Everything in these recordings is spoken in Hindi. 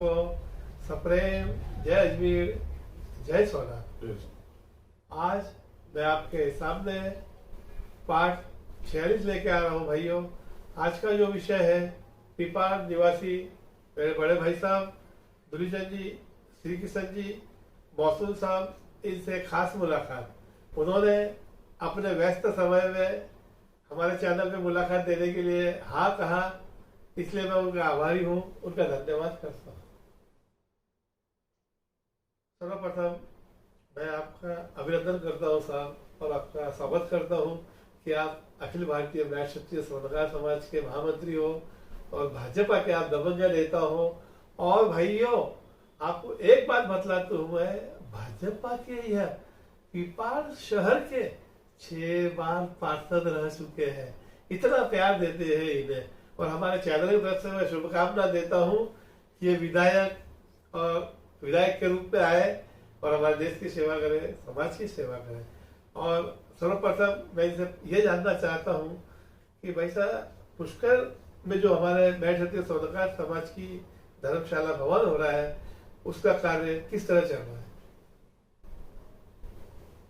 को सप्रेम जय अजमेर जय सोना। आज मैं आपके सामने पाठ 46 लेके आ रहा हूँ भाइयों। आज का जो विषय है, पीपार निवासी मेरे बड़े भाई साहब दुलीचंद जी, श्री किशन जी, मौसूल साहब, इनसे खास मुलाकात। उन्होंने अपने व्यस्त समय में हमारे चैनल पे मुलाकात देने के लिए हाँ कहा, इसलिए मैं उनका आभारी हूँ, उनका धन्यवाद करता हूँ। सर्वप्रथम मैं आपका अभिनंदन करता हूँ साहब, और आपका स्वागत करता हूँ कि आप अखिल भारतीय ब्राह्मण क्षत्रिय स्वर्णकार समाज के महामंत्री हो और भाजपा के आप दबंग नेता हो। और भाइयों, आपको एक बात बतलाता हूँ, मैं भाजपा के यह पीपार शहर के 6 बार पार्षद रह चुके हैं। इतना प्यार देते हैं इन्हें, और हमारे चैनल की तरफ से मैं शुभकामना देता हूँ कि ये विधायक के रूप में आए और हमारे देश की सेवा करें, समाज की सेवा करें। और सर्वप्रथम मैं इनसे ये जानना चाहता हूँ कि भाई साहब, पुष्कर में जो हमारे ब्राह्मण क्षत्रिय स्वर्णकार समाज की धर्मशाला भवन हो रहा है, उसका कार्य किस तरह चल रहा है?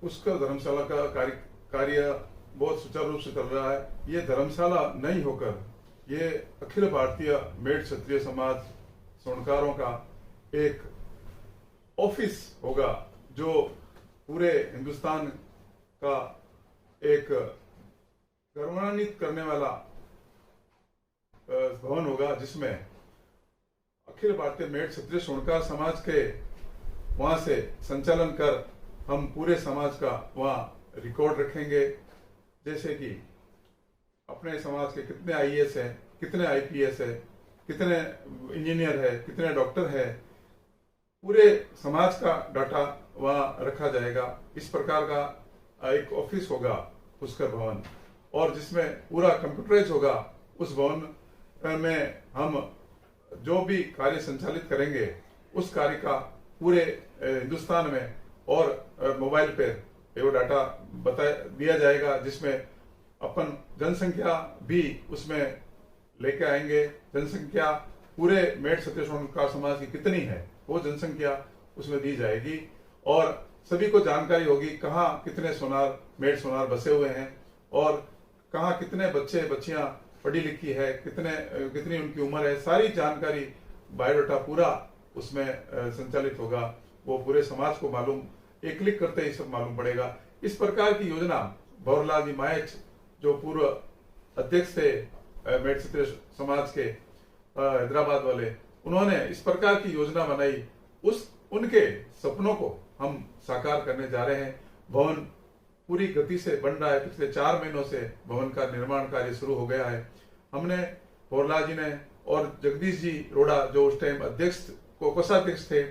उसका धर्मशाला का कार्य बहुत सुचारू रूप से चल रहा है। ये धर्मशाला नहीं होकर ये अखिल भारतीय मेड़ क्षत्रिय समाज स्वर्णकारों का एक ऑफिस होगा, जो पूरे हिंदुस्तान का एक गौरवान्वित करने वाला भवन होगा, जिसमें अखिल भारतीय मेड़ क्षत्रिय स्वर्णकार समाज के वहां से संचालन कर हम पूरे समाज का वहां रिकॉर्ड रखेंगे। जैसे कि अपने समाज के कितने आईएएस है, कितने आईपीएस है, कितने इंजीनियर है, कितने डॉक्टर है, पूरे समाज का डाटा वहां रखा जाएगा। इस प्रकार का एक ऑफिस होगा पुष्कर भवन, और जिसमें पूरा कंप्यूटराइज होगा। उस भवन में हम जो भी कार्य संचालित करेंगे, उस कार्य का पूरे हिंदुस्तान में और मोबाइल पे वो डाटा बता दिया जाएगा, जिसमें अपन जनसंख्या भी उसमें लेके आएंगे। जनसंख्या पूरे मेड़ क्षत्रिय स्वर्णकार समाज की कितनी है, वो जनसंख्या उसमें दी जाएगी, और सभी को जानकारी होगी कहाँ कितने सोनार मेड़ सोनार बसे हुए हैं, और कहाँ कितने बच्चे बच्चियां पढ़ी लिखी है, कितनी उनकी उम्र है। सारी जानकारी बायोडाटा पूरा उसमें संचालित होगा। वो पूरे समाज को मालूम, एक क्लिक करते ही सब मालूम पड़ेगा। इस प्रकार की योजना भंवरलाल जी मायच, जो पूर्व अध्यक्ष थे मेड़ क्षत्रिय समाज के हैदराबाद वाले, उन्होंने इस प्रकार की योजना बनाई। उनके सपनों को हम साकार करने जा रहे हैं। भवन पूरी गति से बन रहा है। पिछले 4 महीनों से भवन का निर्माण कार्य शुरू हो गया है। हमने भंवरलाल जी ने और जगदीश जी रोड़ा, जो उस टाइम अध्यक्ष कोषाध्यक्ष थे,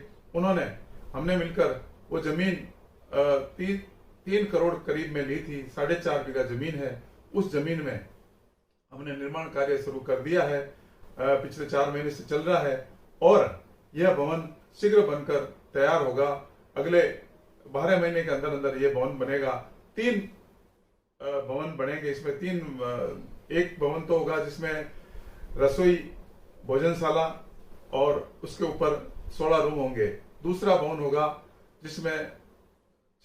हमने मिलकर वो जमीन 3 करोड़ करीब में ली थी। 4.5 बीघा जमीन है। उस जमीन में हमने निर्माण कार्य शुरू कर दिया है। पिछले 4 महीने से चल रहा है, और यह भवन शीघ्र बनकर तैयार होगा। अगले 12 महीने के अंदर अंदर यह भवन बनेगा। 3 भवन बनेंगे। इसमें 3 एक भवन तो होगा जिसमें रसोई, भोजनशाला और उसके ऊपर 16 रूम होंगे। दूसरा भवन होगा जिसमें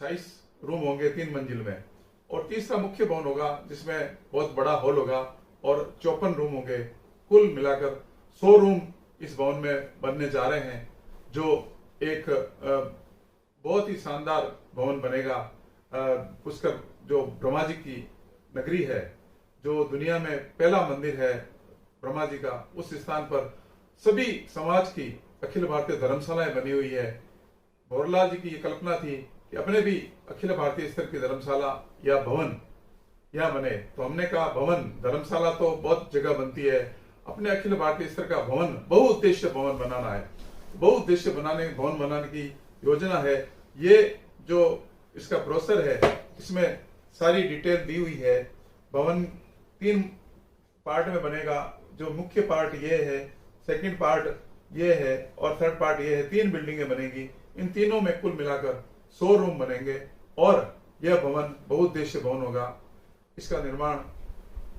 26 रूम होंगे 3 मंजिल में, और तीसरा मुख्य भवन होगा जिसमें बहुत बड़ा हॉल होगा और 54 रूम होंगे। कुल मिलाकर 100 रूम इस भवन में बनने जा रहे हैं, जो एक बहुत ही शानदार भवन बनेगा। पुष्कर जो ब्रह्मा जी की नगरी है, जो दुनिया में पहला मंदिर है ब्रह्मा जी का, उस स्थान पर सभी समाज की अखिल भारतीय धर्मशालाएं बनी हुई है। भंवरलाल जी की ये कल्पना थी कि अपने भी अखिल भारतीय स्तर की धर्मशाला या भवन यहाँ बने। तो हमने कहा भवन, धर्मशाला तो बहुत जगह बनती है, अपने अखिल भारतीय स्तर का भवन, बहुउद्देश्य भवन बनाना है। बहुउद्देश्य भवन बनाने की योजना है। ये जो इसका प्रोसेसर है, इसमें सारी डिटेल दी हुई है। भवन 3 पार्ट में बनेगा। जो मुख्य पार्ट ये है, सेकंड पार्ट ये है, और थर्ड पार्ट ये है। 3 बिल्डिंगें बनेगी। इन तीनों में कुल मिलाकर 100 रूम बनेंगे, और यह भवन बहुउद्देश्य भवन होगा। इसका निर्माण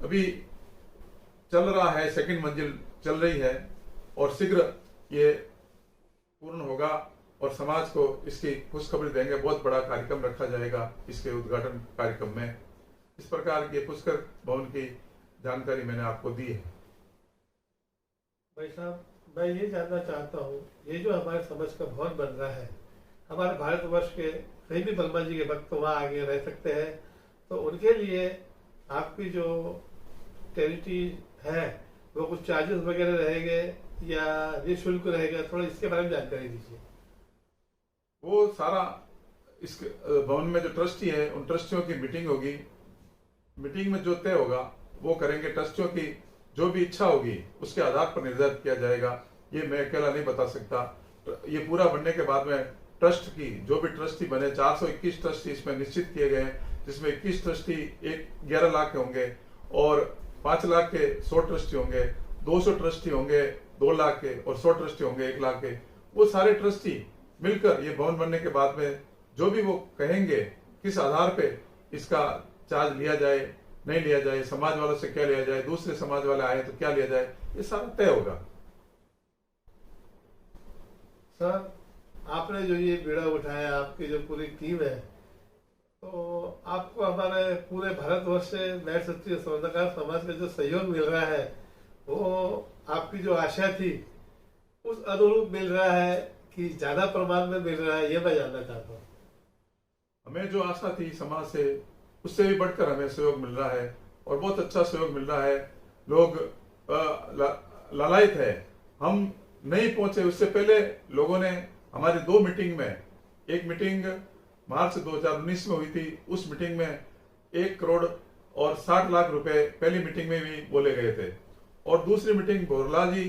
अभी चल रहा है, सेकंड मंजिल चल रही है, और शीघ्र ये पूर्ण होगा और समाज को इसकी खुशखबरी देंगे। बहुत बड़ा कार्यक्रम रखा जाएगा इसके उद्घाटन कार्यक्रम में। इस प्रकार के पुष्कर भवन की जानकारी मैंने आपको दी है। भाई साहब, मैं ये जानना चाहता हूँ, ये जो हमारे समाज का भवन बन रहा है, हमारे भारतवर्ष के कहीं भी बलमा जी के भक्त वहाँ आगे रह सकते हैं, तो उनके लिए आपकी जो टेरिटरी है वो कुछ चार्जेस वगैरह रहेंगे या निःशुल्क रहेगा? थोड़ा इसके बारे में जानकारी दीजिए। वो सारा इस भवन में जो ट्रस्टी है उन ट्रस्टियों की मीटिंग होगी। मीटिंग में जो तय होगा वो करेंगे। ट्रस्टियों की जो भी इच्छा होगी उसके आधार पर निर्धारित किया जाएगा। ये मैं अकेला नहीं बता सकता। ये पूरा बनने के बाद में ट्रस्ट की जो भी ट्रस्टी बने, 421 ट्रस्टी इसमें निश्चित किए गए हैं, जिसमें 21 ट्रस्टी 11 लाख के होंगे और 5 लाख के 100 ट्रस्टी होंगे, 200 ट्रस्टी होंगे 2 लाख के और 100 ट्रस्टी होंगे 1 लाख के। वो सारे ट्रस्टी मिलकर ये भवन बनने के बाद में जो भी वो कहेंगे किस आधार पे इसका चार्ज लिया जाए, नहीं लिया जाए, समाज वालों से क्या लिया जाए, दूसरे समाज वाले आए तो क्या लिया जाए, ये सारा तय होगा। सर, आपने जो ये बीड़ा उठाया, आपकी जो पूरी टीम है, तो आपको हमारे पूरे भारतवर्ष से मेट क्षत्रिय स्वर्णकार समाज का जो सहयोग मिल रहा है वो आपकी जो आशा थी उस अनुरूप मिल रहा है कि ज्यादा प्रमाण में मिल रहा है, ये मैं जानना चाहता हूँ। हमें जो आशा थी समाज से उससे भी बढ़कर हमें सहयोग मिल रहा है और बहुत अच्छा सहयोग मिल रहा है। लोग लालायित है। हम नहीं पहुंचे उससे पहले लोगों ने हमारी 2 मीटिंग में, एक मीटिंग मार्च 2019 में हुई थी, उस मीटिंग में 1 करोड़ और 60 लाख रुपए पहली मीटिंग में भी बोले गए थे और दूसरी मीटिंग भोरला जी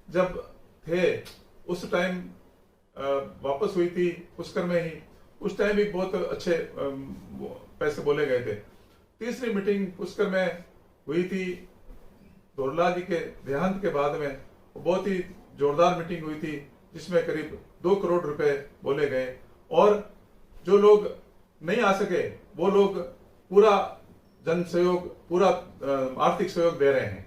जब थे उस टाइम वापस हुई थी पुष्कर में ही, उस टाइम भी बहुत अच्छे पैसे बोले गए थे। तीसरी मीटिंग पुष्कर में हुई थी धोरला जी के देहांत के बाद में, बहुत ही जोरदार मीटिंग हुई थी जिसमें करीब 2 करोड़ रुपए बोले गए और जो लोग नहीं आ सके वो लोग पूरा जन सहयोग, पूरा आर्थिक सहयोग दे रहे हैं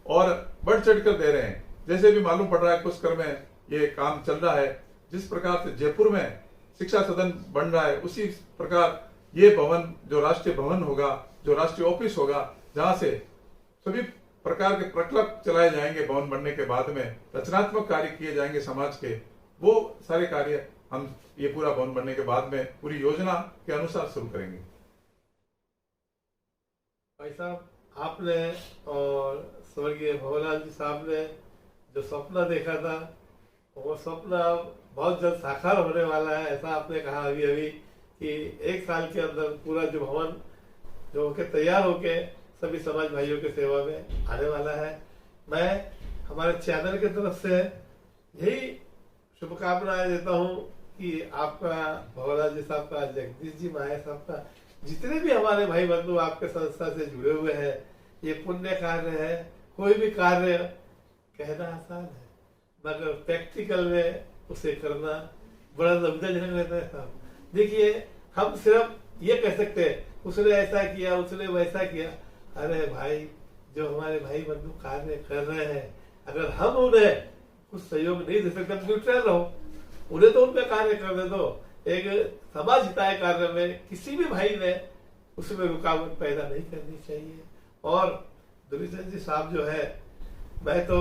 और बढ़ चढ़कर दे रहे हैं। जैसे भी मालूम पड़ रहा है पुष्कर में ये काम चल रहा है, जिस प्रकार से जयपुर में शिक्षा सदन बन रहा है उसी प्रकार ये भवन जो राष्ट्रीय भवन होगा, जो राष्ट्रीय ऑफिस होगा, जहां से सभी प्रकार के प्रकल्प चलाए जाएंगे भवन बनने के बाद में, रचनात्मक कार्य किए जाएंगे समाज के, वो सारे कार्य हम ये पूरा भवन बनने के बाद में पूरी योजना के अनुसार शुरू करेंगे। भाई साहब, आपने और स्वर्गीय भवलाल जी साहब ने जो सपना देखा था वो सपना बहुत जल्द साकार होने वाला है। ऐसा आपने कहा अभी अभी कि 1 साल के अंदर पूरा जो भवन जो होके तैयार होके सभी समाज भाइयों की सेवा में आने वाला है। मैं हमारे चैनल की तरफ से यही शुभकामनाएं देता हूं कि आपका, भवलाल जी साहब का, जगदीश जी माया साहब का, जितने भी हमारे भाई बंधु आपके संस्था से जुड़े हुए हैं, ये पुण्य कार्य है। कोई भी कार्य कहना आसान है मगर प्रैक्टिकल में उसे करना बड़ा लज्जाजनक रहता है साहब। देखिए, हम सिर्फ ये कह सकते हैं उसने ऐसा किया, उसने वैसा किया। अरे भाई, जो हमारे भाई बंधु कार्य कर रहे हैं, अगर हम उन्हें कुछ सहयोग नहीं दे सकते, न्यूट्रल रहो, उन्हें तो उनका कार्य करने दो। एक समाज हिताय कार्य में किसी भी भाई ने उसमें रुकावट पैदा नहीं करनी चाहिए। और दुर्योधन जी साहब जो है, मैं तो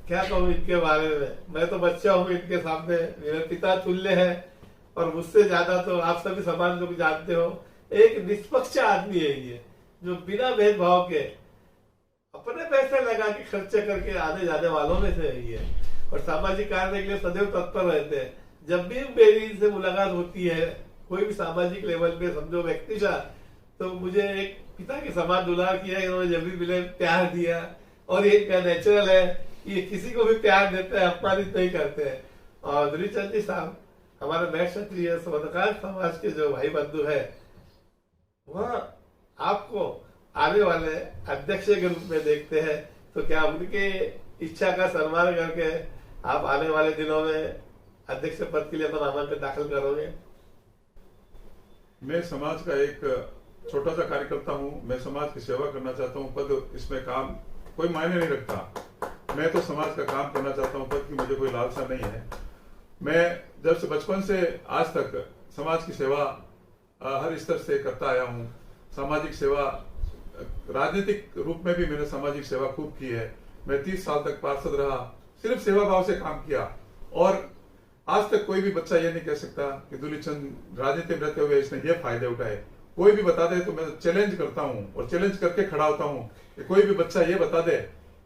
क्या कहूँ इनके बारे में, मैं तो बच्चा हूँ इनके सामने, मेरे पिता तुल्य है और मुझसे ज्यादा तो आप सभी समाज लोग जानते हो। एक निष्पक्ष आदमी है ये, जो बिना भेदभाव के अपने पैसे लगा के खर्चे करके आने जाने वालों में से है ये, और सामाजिक कार्य के लिए सदैव तत्पर रहते हैं। जब भी मेरी इनसे मुलाकात होती है कोई भी सामाजिक लेवल पे, समझो व्यक्ति का, तो मुझे एक पिता के समान दुलार किया, इन्होंने जब भी मिले प्यार दिया और ये इनका नेचुरल है, ये किसी को भी प्यार देते हैं, अपमानित नहीं करते हैं। और दुर्योधन जी साहब हमारे मेट क्षत्रिय स्वर्णकार समाज के जो भाई बंधु है, वह आपको आने वाले अध्यक्ष के रूप में देखते हैं, तो क्या उनके इच्छा का सम्मान करके आप आने वाले दिनों में अध्यक्ष पद के लिए अपना नामांकन दाखिल करोगे? मैं समाज का एक छोटा सा कार्यकर्ता हूँ, मैं समाज की सेवा करना चाहता हूँ। पद इसमें काम कोई मायने नहीं रखता, मैं तो समाज का काम करना चाहता हूँ। पद की मुझे कोई लालसा नहीं है। मैं जब से बचपन से आज तक समाज की सेवा हर स्तर से करता आया हूँ। सामाजिक सेवा, राजनीतिक रूप में भी मैंने सामाजिक सेवा खूब की है। मैं 30 साल तक पार्षद रहा, सिर्फ सेवा भाव से काम किया। और आज तक कोई भी बच्चा ये नहीं कह सकता कि दुलीचंद राजनीति में रहते हुए इसने ये फायदे उठाए। कोई भी बता दे तो मैं चैलेंज करता हूँ और चैलेंज करके खड़ा होता हूँ कि कोई भी बच्चा ये बता दे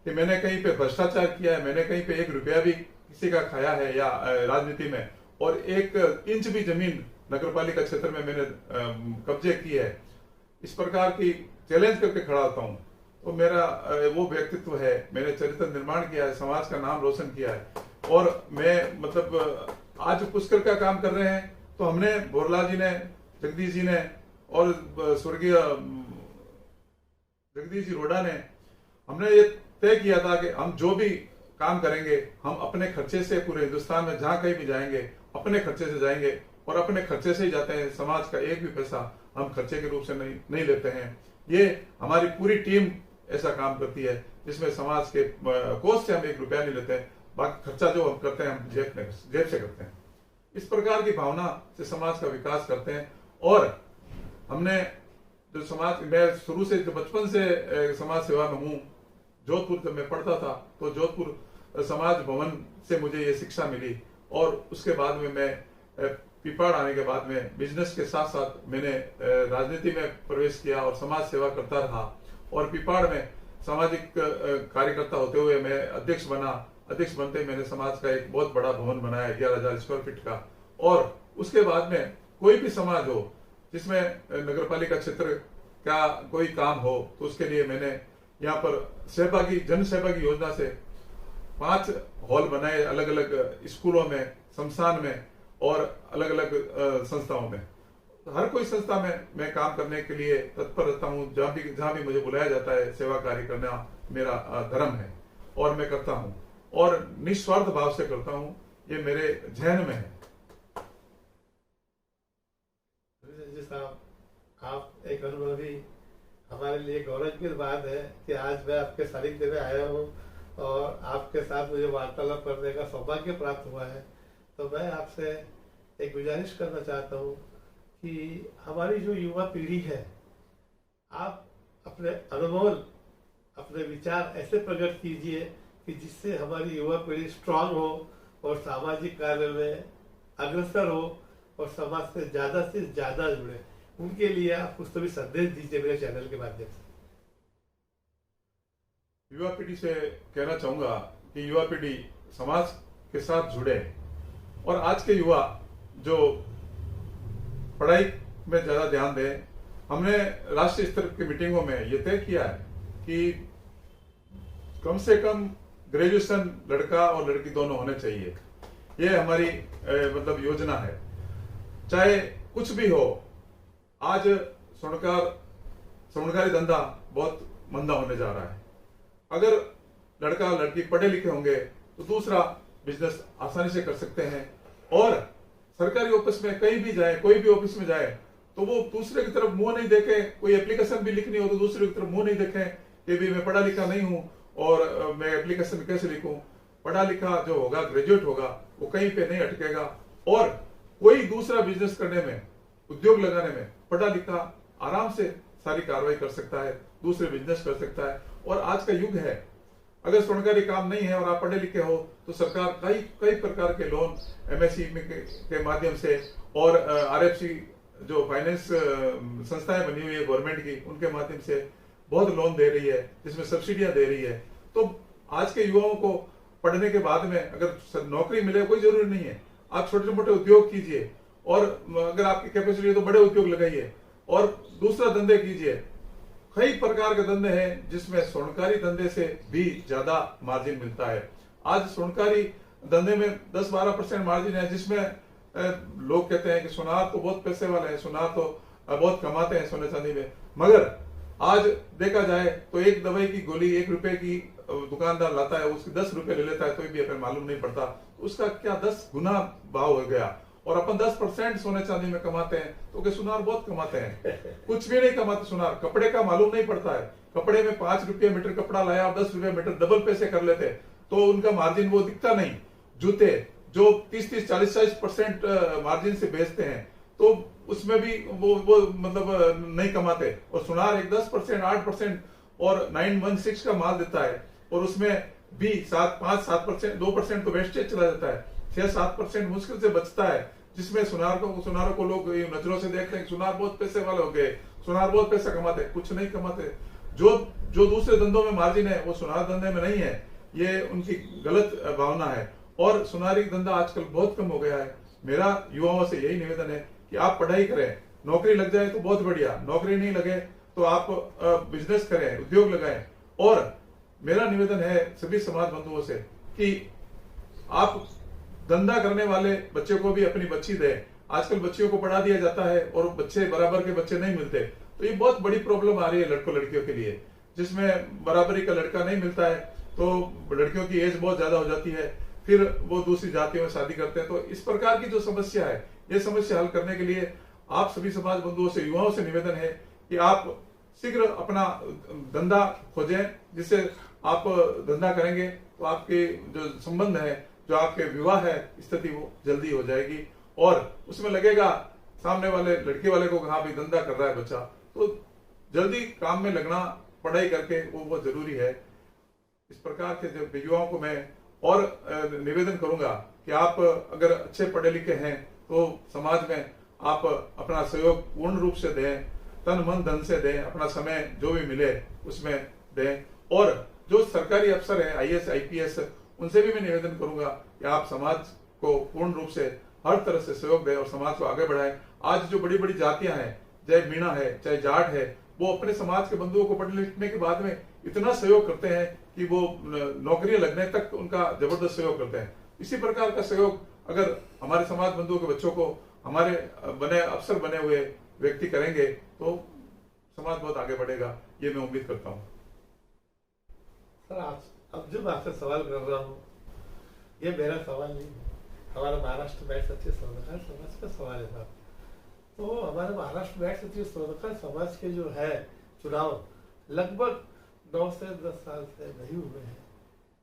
कि मैंने कहीं पे भ्रष्टाचार किया है, मैंने कहीं पे 1 रुपया भी किसी का खाया है या राजनीति में, और 1 इंच भी जमीन नगरपालिका क्षेत्र में मैंने कब्जे की है, इस प्रकार की चैलेंज करके खड़ा होता हूँ। तो मेरा वो व्यक्तित्व है, मैंने चरित्र निर्माण किया है, समाज का नाम रोशन किया है। और मैं मतलब आज पुष्कर का काम कर रहे हैं तो हमने बोरलाल जी ने, जगदीश जी ने और स्वर्गीय जगदीश जी रोड़ा ने, हमने ये तय किया था कि हम जो भी काम करेंगे हम अपने खर्चे से, पूरे हिंदुस्तान में जहां कहीं भी जाएंगे अपने खर्चे से जाएंगे और अपने खर्चे से ही जाते हैं। समाज का एक भी पैसा हम खर्चे के रूप से नहीं लेते हैं। ये हमारी पूरी टीम ऐसा काम करती है जिसमें समाज के कोष से हम 1 रुपया नहीं लेते हैं, बाकी खर्चा जो हम करते हैं हम जेब से करते हैं। इस प्रकार की भावना से समाज का विकास करते हैं। और हमने जो समाज, मैं शुरू से जो बचपन से समाज सेवा में हूँ। जोधपुर जब मैं पढ़ता था तो जोधपुर समाज भवन से मुझे ये शिक्षा मिली और उसके बाद में मैं पिपाड़ आने के बाद में बिजनेस के साथ साथ मैंने राजनीति में प्रवेश किया और समाज सेवा करता रहा। और पिपाड़ में सामाजिक कार्यकर्ता होते हुए मैं अध्यक्ष बना। अध्यक्ष बनते मैंने समाज का एक बहुत बड़ा भवन बनाया 11,000 स्क्वायर फीट का। और उसके बाद में कोई भी समाज हो जिसमें नगरपालिका क्षेत्र का कोई काम हो तो उसके लिए मैंने यहाँ पर जन सहभागी योजना से 5 हॉल बनाए, अलग अलग स्कूलों में, शमशान में और अलग अलग संस्थाओं में। हर कोई संस्था में मैं काम करने के लिए तत्पर रहता हूँ। जहाँ भी मुझे बुलाया जाता है, सेवा कार्य करना मेरा धर्म है और मैं करता हूँ और निस्वार्थ भाव से करता हूँ। ये मेरे जहन में है। आप एक अनुभवी, हमारे लिए गौरव की बात है कि आज मैं आपके सानिध्य में आया हूँ और आपके साथ मुझे वार्तालाप करने का सौभाग्य प्राप्त हुआ है। तो मैं आपसे एक गुजारिश करना चाहता हूँ कि हमारी जो युवा पीढ़ी है, आप अपने अनमोल अपने विचार ऐसे प्रकट कीजिए कि जिससे हमारी युवा पीढ़ी स्ट्रांग हो और सामाजिक कार्य में अग्रसर हो और समाज से ज्यादा जुड़े। उनके लिए आप कुछ तो भी संदेश दीजिए मेरे चैनल के माध्यम से। युवा पीढ़ी से कहना चाहूंगा कि युवा पीढ़ी समाज के साथ जुड़े और आज के युवा जो पढ़ाई में ज्यादा ध्यान दें। हमने राष्ट्रीय स्तर की मीटिंगों में ये तय किया है कि कम से कम ग्रेजुएशन लड़का और लड़की दोनों होने चाहिए। ये हमारी मतलब योजना है। चाहे कुछ भी हो, आज स्वर्णकारी धंधा बहुत मंदा होने जा रहा है। अगर लड़का लड़की पढ़े लिखे होंगे तो दूसरा बिजनेस आसानी से कर सकते हैं और सरकारी ऑफिस में कहीं भी जाए, कोई भी ऑफिस में जाए तो वो दूसरे की तरफ मुंह नहीं देखे। कोई एप्लीकेशन भी लिखनी हो तो दूसरे की तरफ मुंह नहीं देखे कि भी मैं पढ़ा लिखा नहीं हूं और मैं एप्लीकेशन कैसे लिखूं। पढ़ा लिखा जो होगा, ग्रेजुएट होगा, वो कहीं पे नहीं अटकेगा और कोई दूसरा बिजनेस करने में, उद्योग लगाने में पढ़ा लिखा आराम से सारी कार्रवाई कर सकता है, दूसरे बिजनेस कर सकता है। और आज का युग है, अगर स्वर्णकारी काम नहीं है और आप पढ़े लिखे हो तो सरकार कई प्रकार के लोन एमएससी के माध्यम से और आरएफसी जो फाइनेंस संस्थाएं बनी हुई है गवर्नमेंट की, उनके माध्यम से बहुत लोन दे रही है, जिसमें सब्सिडियां दे रही है। तो आज के युवाओं को पढ़ने के बाद में अगर नौकरी मिले कोई जरूरी नहीं है, आप छोटे मोटे उद्योग कीजिए और अगर आपकी कैपेसिटी है तो बड़े उद्योग लगाइए और दूसरा धंधे कीजिए। कई प्रकार के धंधे हैं जिसमें स्वर्णकारी धंधे से भी ज्यादा मार्जिन मिलता है। आज स्वर्णकारी धंधे में 10-12% मार्जिन है, जिसमें लोग कहते हैं कि सुनार तो बहुत पैसे वाले हैं, सुनार तो बहुत कमाते हैं सोने चांदी में। मगर आज देखा जाए तो एक दवाई की गोली 1 रुपए की दुकानदार लाता है, उसके 10 रुपए ले लेता है, तो भी अगर मालूम नहीं पड़ता तो उसका क्या 10 गुना भाव हो गया। और अपन 10% सोने चांदी में कमाते हैं तो के सुनार बहुत कमाते हैं। कुछ भी नहीं कमाते सुनार। कपड़े का मालूम नहीं पड़ता है, कपड़े में 5 रुपये मीटर कपड़ा लाया और 10 रुपये मीटर डबल पैसे कर लेते तो उनका मार्जिन वो दिखता नहीं। जूते जो 30-40% मार्जिन से बेचते हैं, तो उसमें भी वो मतलब नहीं कमाते। और सुनार एक 10%, 8% और 916 का माल देता है, और उसमें भी 5-7%, 2% तो वेस्टेज चला जाता है, 6-7% मुश्किल से बचता है, जिसमें सुनारों को लोग नजरों से देखते हैं कि सुनार बहुत पैसे वाले हो गए, सुनार बहुत पैसा कमाते। कुछ नहीं कमाते। जो दूसरे धंधों में मार्जिन है वो सुनार धंधे में नहीं है। ये उनकी गलत भावना है, और सुनारी धंधा आजकल बहुत कम हो गया है। मेरा युवाओं से यही निवेदन है कि आप पढ़ाई करें, नौकरी लग जाए तो बहुत बढ़िया, नौकरी नहीं लगे तो आप बिजनेस करें, उद्योग लगाएं। और मेरा निवेदन है सभी समाज बंधुओं से कि आप धंधा करने वाले बच्चे को भी अपनी बच्ची दें। आजकल बच्चियों को पढ़ा दिया जाता है और बच्चे बराबर के बच्चे नहीं मिलते, तो ये बहुत बड़ी प्रॉब्लम आ रही है लड़कों लड़कियों के लिए, जिसमें बराबरी का लड़का नहीं मिलता है तो लड़कियों की एज बहुत ज्यादा हो जाती है, फिर वो दूसरी जातियों में शादी करते हैं। तो इस प्रकार की जो समस्या है, ये समस्या हल करने के लिए आप सभी समाज बंधुओं से, युवाओं से निवेदन है कि आप शीघ्र अपना धंधा खोजें, जिससे आप धंधा करेंगे तो आपके जो संबंध है, जो आपके विवाह है स्थिति, वो जल्दी हो जाएगी। और उसमें लगेगा सामने वाले लड़के वाले को, हाँ भाई धंधा कर रहा है बच्चा, तो जल्दी काम में लगना, पढ़ाई करके, वो बहुत जरूरी है। इस प्रकार के जो युवाओं को मैं और निवेदन करूंगा कि आप अगर अच्छे पढ़े लिखे हैं तो समाज में आप अपना सहयोग पूर्ण रूप से दें, तन मन धन से दें, अपना समय जो भी मिले उसमें दें। और जो सरकारी अफसर हैं, IAS IPS, उनसे भी मैं निवेदन करूंगा कि आप समाज को पूर्ण रूप से हर तरह से सहयोग दें और समाज को आगे बढ़ाएं। आज जो बड़ी बड़ी जातियां हैं, चाहे मीणा है, चाहे जाट है, वो अपने समाज के बंधुओं को पढ़ने लिखने के बाद में इतना सहयोग करते हैं कि वो नौकरियां लगने तक उनका जबरदस्त सहयोग करते हैं। इसी प्रकार का सहयोग अगर हमारे समाज बंधुओं के बच्चों को हमारे अफसर बने हुए व्यक्ति करेंगे तो समाज बहुत आगे बढ़ेगा, ये मैं उम्मीद करता हूँ। सर, अब जो मैं आपसे सवाल कर रहा हूँ, ये मेरा सवाल नहीं है, हमारा महाराष्ट्र बैठ सत्य स्वर्णकार समाज का सवाल है साहब। तो हमारे महाराष्ट्र बैठ सत्य स्वर्णकार समाज के जो है चुनाव लगभग 9 से 10 साल से नहीं हुए हैं।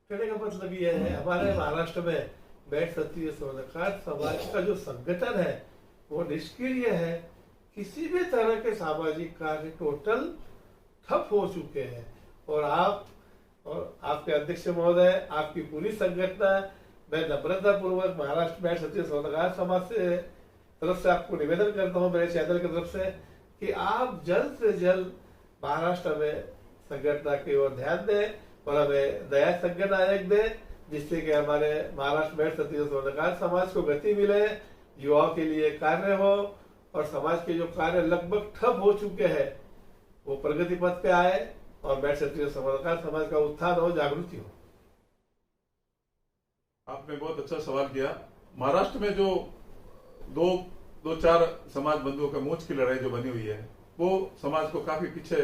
कहने का मतलब ये है, हमारे महाराष्ट्र में बैठ सत्य स्वर्णकार समाज का जो संगठन है वो निष्क्रिय है। किसी भी तरह के सामाजिक कार्य टोटल ठप हो चुके हैं। और आप और आपके अध्यक्ष महोदय, आपकी पूरी संगठन, मैं नम्रता पूर्वक महाराष्ट्र बैठ सत्य स्वर्णकार समाज से तरफ से आपको निवेदन करता हूं, मेरे चैनल की तरफ से, कि आप जल्द से जल्द महाराष्ट्र में संगठन की ओर ध्यान दें और हमें नया संगठन आयोग दें, जिससे कि हमारे महाराष्ट्र बैठ सत्य स्वर्णकार समाज को गति मिले, युवाओं के लिए कार्य हो और समाज के जो कार्य लगभग ठप हो चुके हैं वो प्रगति पथ पे आए और बैठ सत्य स्वर्णकार समाज का उत्थान हो, जागृति हो। आपने बहुत अच्छा सवाल किया। महाराष्ट्र में जो दो चार समाज बंधुओं का मोर्च की लड़ाई जो बनी हुई है, वो समाज को काफी पीछे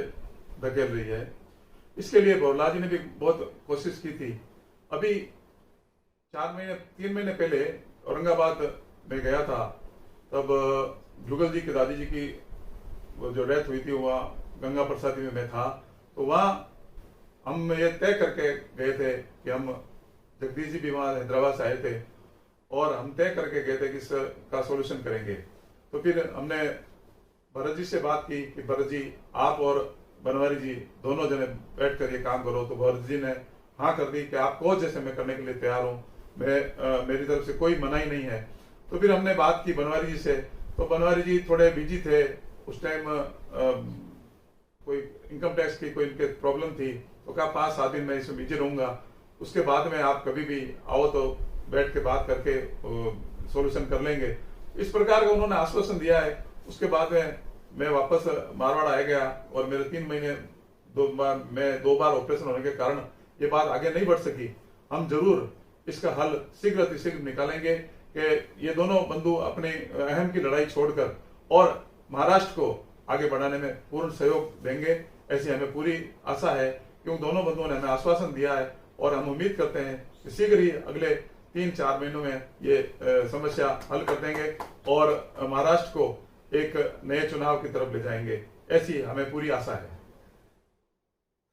धकेल रही है। इसके लिए भवरलाल जी ने भी बहुत कोशिश की थी। अभी 3 महीने पहले औरंगाबाद में गया था, तब जुगल जी के दादी जी की जो डेथ हुई थी वहाँ गंगा प्रसादी में मैं था। तो वहाँ हम ये तय करके गए थे कि हम, जगदीश जी भी वहाँ हैदराबाद से आए थे और हम तय करके गए थे कि इसका सॉल्यूशन करेंगे। तो फिर हमने भरत जी से बात की कि भरत जी, आप और बनवारी जी दोनों जने बैठ कर ये काम करो। तो भरत जी ने हाँ कर दी कि आप कहो जैसे मैं करने के लिए तैयार हूँ, मेरी तरफ से कोई मनाही नहीं है। तो फिर हमने बात की बनवारी जी से, तो बनवारी जी थोड़े बिजी थे उस टाइम, कोई इनकम टैक्स की कोई इनके प्रॉब्लम थी, तो कहा 5-7 दिन मैं इसमें बिजी रहूंगा, उसके बाद में आप कभी भी आओ तो बैठ के बात करके सॉल्यूशन कर लेंगे। इस प्रकार का उन्होंने आश्वासन दिया है। उसके बाद में मैं वापस मारवाड़ आ गया और मेरे 3 महीने 2 बार ऑपरेशन होने के कारण ये बात आगे नहीं बढ़ सकी। हम जरूर इसका हल शीघ्र अतिशीघ्र निकालेंगे कि ये दोनों बंधु अपने अहम की लड़ाई छोड़कर और महाराष्ट्र को आगे बढ़ाने में पूर्ण सहयोग देंगे, ऐसी हमें पूरी आशा है, क्योंकि दोनों बंधुओं ने हमें आश्वासन दिया है। और हम उम्मीद करते हैं कि शीघ्र ही अगले 3-4 महीनों में ये समस्या हल कर देंगे और महाराष्ट्र को एक नए चुनाव की तरफ ले जाएंगे, ऐसी हमें पूरी आशा है।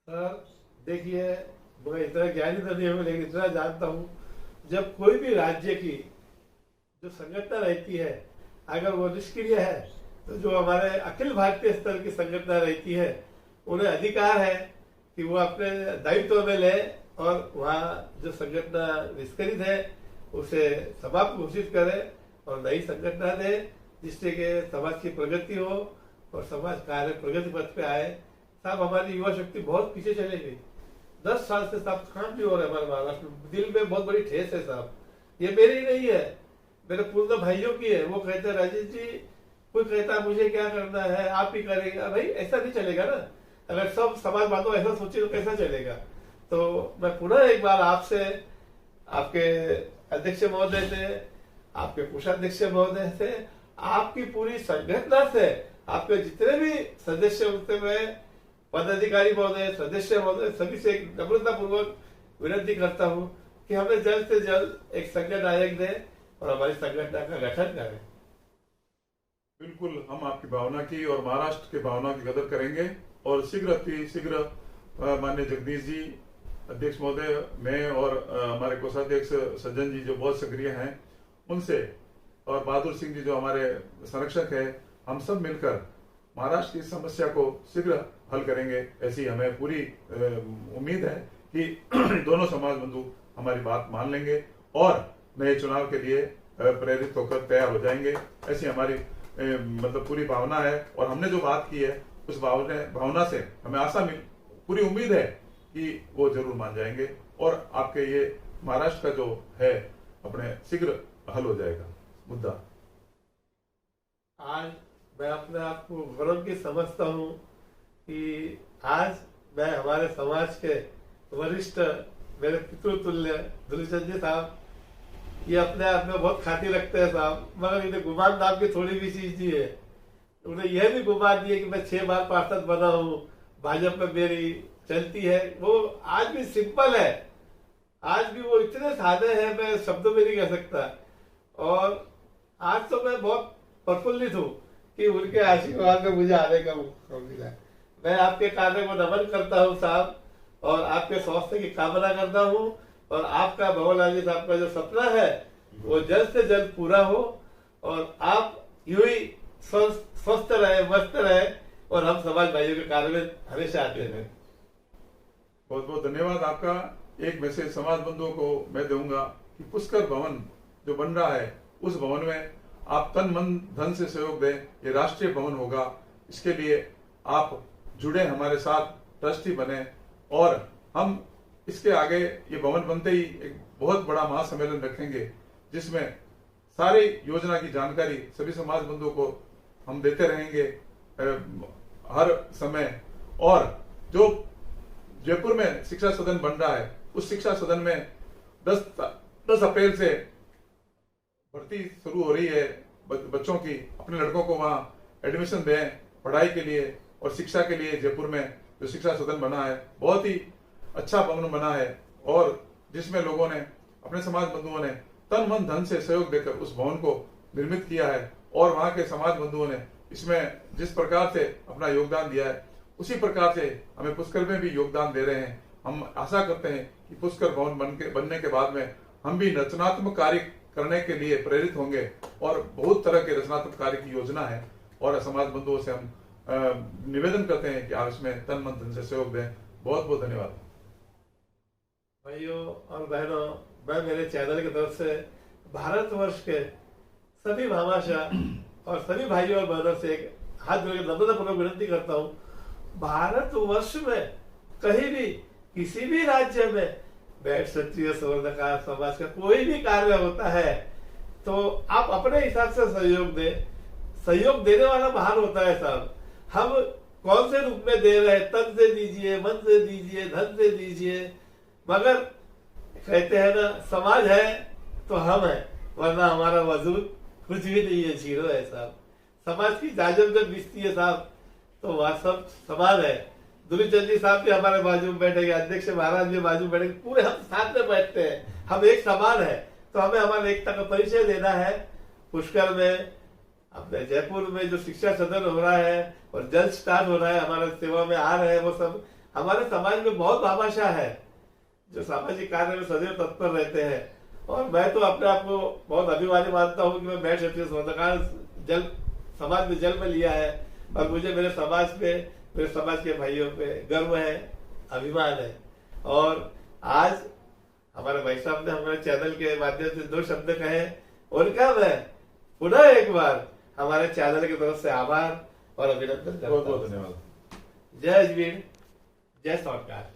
सर देखिए, मैं इतना ज्ञानी तो नहीं हूँ, लेकिन इतना जानता हूँ, जब कोई भी राज्य की जो संगठन रहती है अगर वो निष्क्रिय है तो जो हमारे अखिल भारतीय स्तर की संगठन रहती है उन्हें अधिकार है कि वो अपने दायित्व में ले और वहाँ जो संगठन निष्क्रिय है उसे समाप्त घोषित करे और नई संगठन दे जिससे कि समाज की प्रगति हो और समाज कार्य प्रगति पथ पे आए। साहब हमारी युवा शक्ति बहुत पीछे चली गई। 10 साल से साहब काम भी हो रहा है हमारे महाराष्ट्र में। दिल में बहुत बड़ी ठेस है साहब। ये मेरी नहीं है, मेरे पूर्ण भाइयों की है। वो कहते हैं राजेश जी, कोई कहता है मुझे क्या करना है, आप ही करेगा। भाई ऐसा नहीं चलेगा ना। अगर सब समाज बांधव ऐसा सोचे तो कैसा चलेगा। तो मैं पुनः एक बार आपसे, आपके अध्यक्ष महोदय से, आपके कोषाध्यक्ष महोदय से, आपकी पूरी संगठन से, आपके जितने भी सदस्य होते हुए पदाधिकारी महोदय, सदस्य महोदय, सभी से एक नम्रता पूर्वक विनती करता हूं कि हमें जल्द से जल्द एक संगठन आयोग दे और हमारी संगठन का गठन करें। बिल्कुल, हम आपकी भावना की और महाराष्ट्र की भावना की कदर करेंगे और शीघ्र माननीय जगदीश जी अध्यक्ष महोदय, मैं और हमारे कोषाध्यक्ष सज्जन जी जो बहुत सक्रिय हैं उनसे, और बहादुर सिंह जी जो हमारे संरक्षक है, हम सब मिलकर महाराष्ट्र की समस्या को शीघ्र हल करेंगे। ऐसी हमें पूरी उम्मीद है कि दोनों समाज बंधु हमारी बात मान लेंगे और नए चुनाव के लिए प्रेरित होकर तैयार हो जाएंगे। ऐसी हमारी मतलब पूरी भावना है और हमने जो बात की है उस भावना से हमें पूरी उम्मीद है कि वो जरूर मान जाएंगे और आपके ये महाराष्ट्र का जो है अपने शीघ्र हल हो जाएगा मुद्दा। आज मैं अपने आप को गौरव की समझता हूँ कि आज मैं हमारे समाज के वरिष्ठ, मेरे पितृतुल्य दुलीचंद जी साहब, ये अपने आप में बहुत खातिर रखते हैं साहब, मगर इन्हें गुमान नाम की थोड़ी भी चीज दी है। उन्हें यह भी गुमान दी है कि मैं 6 बार पार्षद बना हूँ, भाजपा में मेरी चलती है। वो आज भी सिंपल है, आज भी वो इतने सादे हैं, मैं शब्दों में नहीं कह सकता। और आज तो मैं बहुत प्रफुल्लित हूँ कि उनके आशीर्वाद में मुझे आने का मौका मिला। मैं आपके कार्य को नमन करता हूँ साहब और आपके स्वास्थ्य की कामना करता हूँ और आपका भवनलाल जी साहब का जो सपना है वो जल्द से जल्द पूरा हो और आप यूं ही स्वस्थ रहे, मस्त रहे और हम समाज भाइयों के कार्य में हमेशा आते रहे। बहुत बहुत धन्यवाद आपका। एक मैसेज समाज बंधुओं को मैं दूंगा कि पुष्कर भवन जो बन रहा है उस भवन में आप तन मन धन से सहयोग दें। ये राष्ट्रीय भवन होगा, इसके लिए आप जुड़े, हमारे साथ ट्रस्टी बने और हम इसके आगे ये भवन बनते ही एक बहुत बड़ा महासम्मेलन रखेंगे जिसमें सारी योजना की जानकारी सभी समाज बंधुओं को हम देते रहेंगे हर समय। और जो जयपुर में शिक्षा सदन बन रहा है उस शिक्षा सदन में 10 अप्रैल से भर्ती शुरू हो रही है बच्चों की। अपने लड़कों को वहां एडमिशन दें पढ़ाई के लिए और शिक्षा के लिए। जयपुर में जो शिक्षा सदन बना है बहुत ही अच्छा भवन बना है और जिसमें लोगों ने, अपने समाज बंधुओं ने तन मन धन से सहयोग देकर उस भवन को निर्मित किया है और वहां के समाज बंधुओं ने इसमें जिस प्रकार से अपना योगदान दिया है उसी प्रकार से हमें पुष्कर में भी योगदान दे रहे हैं। हम आशा करते हैं कि पुष्कर भवन बनने के बाद में हम भी रचनात्मक कार्य करने के लिए प्रेरित होंगे और बहुत तरह के रचनात्मक कार्य की योजना है और समाज बंधुओं से हम निवेदन करते हैं कि आप इसमें तन मन धन से सहयोग दें। बहुत बहुत धन्यवाद। भाइयों और बहनों, मैं मेरे चैनल की तरफ से भारतवर्ष के सभी भामाशाह और सभी भाइयों और बहनों से एक हाथ जोड़ के नम्रतापूर्वक विनती करता हूँ, भारतवर्ष में कहीं भी किसी भी राज्य में बैठ क्षत्रिय स्वर्णकार समाज का कोई भी कार्य होता है तो आप अपने हिसाब से सहयोग दें। सहयोग देने वाला महान होता है साहब। हम कौन से रूप में दे रहे हैं, तन से दीजिए, मन से दीजिए, धन से दीजिए, मगर कहते हैं ना समाज है तो हम है, वरना हमारा वजूद कुछ भी नहीं है, जीरो है साहब। समाज की जाजम जब बिजती है साहब तो वह सब समान है। दुलीचंद जी साहब भी हमारे बाजू में बैठेंगे, अध्यक्ष महाराज भी बाजू में बैठेंगे, पूरे हम साथ में बैठते हैं, हम एक समान है। तो हमें हमारे एकता का परिचय देना है। पुष्कर में, अपने जयपुर में जो शिक्षा सदन हो रहा है और जल्द स्टार्ट हो रहा है, हमारे सेवा में आ रहे हैं, वो सब हमारे समाज में बहुत भामाशाह है जो सामाजिक कार्य में सदैव तत्पर रहते हैं और मैं तो अपने आप को बहुत अभिमानी मानता हूँ कि मैं मेट क्षत्रिय स्वर्णकार जल समाज में जन्म लिया है और मुझे मेरे समाज पे, मेरे समाज के भाइयों पे गर्व है, अभिमान है। और आज हमारे भाई साहब ने हमारे चैनल के माध्यम से 2 शब्द कहे, उनका मैं पुनः एक बार हमारे चैनल की तरफ से आभार और अभिनंदन करता हूं। बहुत बहुत धन्यवाद। जय अजमेर, जय स्वर्णकार।